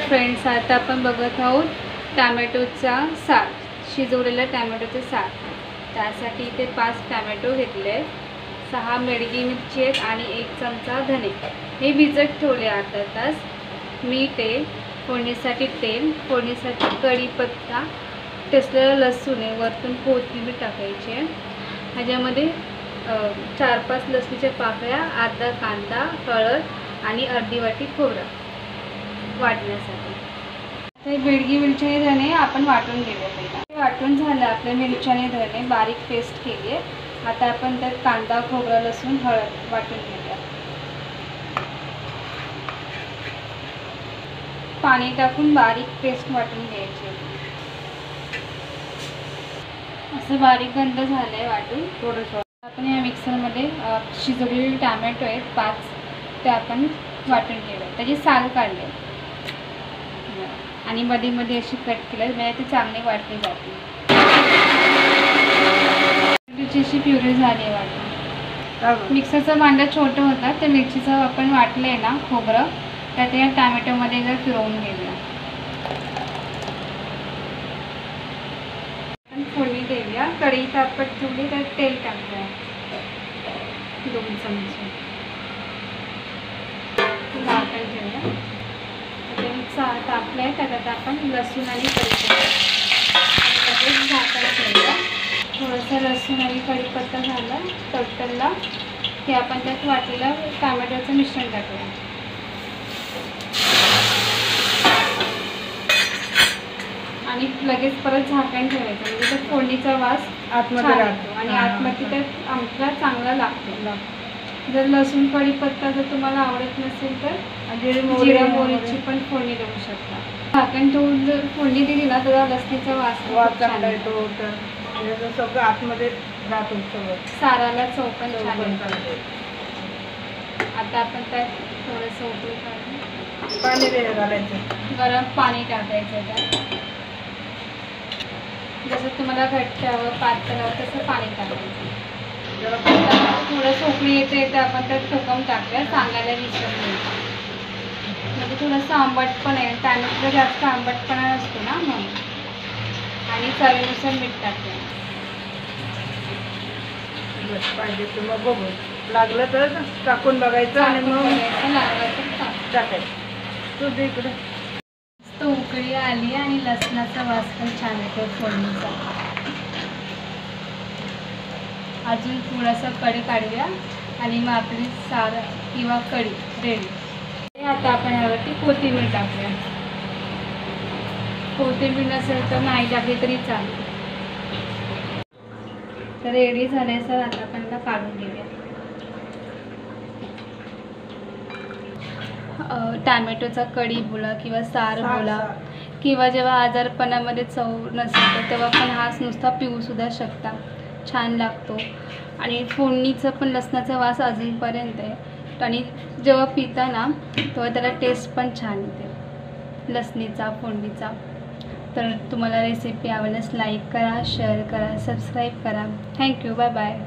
Friends, आता आपण बघत आहोत टॅमॅटोचा सार, शिजवलेला टॅमॅटोचा सार। त्यासाठी इथे 5 टॅमॅटो घेतले, 6 बेडगी मिरची आहेत आणि 1 चमचा धने हे भिजत ठेवले अर्धा तास। मीठ आहे, फोडणीसाठी तेल, फोडणीसाठी कढीपत्ता, ठेचलेला लसूण आहे, वरतून कोथिंबीर टाकायची आहे। ह्याच्यामध्ये 4-5 लसणीच्या पाकळ्या, अर्धा कांदा, हळद आणि अर्धी वाटी खोबरं वाटण्यासाठी। आता बेडगी मिरची आणि धने आपण वाटून घेऊया। पहिला वाटून झालं आपले मिरची आणि धने, बारीक पेस्ट केली आहे। आता आपण त्यात कांदा, खोबरं, लसूण, हळद वाटून घेऊया। पाणी टाकून बारीक पेस्ट वाटून घ्यायची। असं बारीक गंध झालंय वाटून। थोडंसं आपण या मिक्सरमध्ये शिजवलेले टॅमॅटो आहेत 5, ते आपण वाटून घेऊया। त्याची साल काढले आणि मध्ये मध्ये अशी कट केलं म्हणजे ते चांगले वाटले जाते। मिरचीची प्युरी झाली वाटून। मिक्सरचं भांडं छोटं होतं, ते मिरचीचं आपण वाटलंय ना खोबरं, त्यात या टॅमॅटोमध्ये जर फिरवून घेऊया। आपण फोडणी देऊया। कढई तापत ठेवली, त्यात तेल टाकूया 2 चमचे, झाकण ठेवूया। तापलं आहे, त्याच्यात आपण लसूण आणि कढीपत्ता झाकण ठेवूया। थोडंसं लसूण आणि कढीपत्ता झालं तडतडला की आपण त्यात वाटलेलं टॅमॅटोचं मिश्रण टाकूया आणि लगेच परत झाकण ठेवायचं, म्हणजे त्यात फोडणीचा वास आतमध्ये राहतो आणि आतमध्ये त्यात आमचा चांगला लागतो। जर लसूण कढीपत्ता जर तुम्हाला आवडत नसेल तर जिरा मोहरीची पण फोडणी देऊ शकता। झाकण ठेवून जर फोडणी दिली ना तर लसणीचा वास चांगला येतो, तर सगळं आतमध्ये राहतो, सगळं साराला चव पण छान येते। आता आपण त्यात थोडंसं उकळी काढून पाणी घालायचं, गरम पाणी टाकायचं त्यात। जसं तुम्हाला घट्ट हवं, पातळ हवं तसं पाणी टाकायचं। थोडंसं उकळी येते तर आपण त्यात कोकम टाकूया, सांगायला विसरले, म्हणजे थोडंसं आंबट पण आहे, टॅमॅटोला जास्त आंबटपणा असतो ना म्हणून, आणि चवीनुसार मीठ टाकूया। पाहिजे तर मग बघू, लागलं तर टाकून बघायचं आणि मग लागलं तर टाकायचं। तुझं इकडे मस्त उकळी आली आणि लसणाचा वास पण छान येतो फोडणीचा। अजून थोडंसं कढी काढूया आणि मग आपली सार किंवा कढी रेडी। आता आपण यावरती कोथिंबीर टाकूया। कोथिंबीर नसेल तर नाही टाकली तरी चालेल। तर रेडी झाले सर, आता आपण त्याला काढून घेऊया। टॅमॅटोचा कढी बोला किंवा सार बोला, किंवा जेव्हा आजारपणामध्ये चव नसेल तर तेव्हा पण हा नुसता पिऊसुद्धा शकता, छान लागतो। आणि फोडणीचं पण लसणाचा वास अजूनपर्यंत आहे, आणि जेव्हा पिता ना तेव्हा त्याला टेस्ट पण छान येते लसणीचा, फोडणीचा। तर तुम्हाला रेसिपी आवडल्यास लाईक करा, शेअर करा, सबस्क्राईब करा। Thank you, bye bye.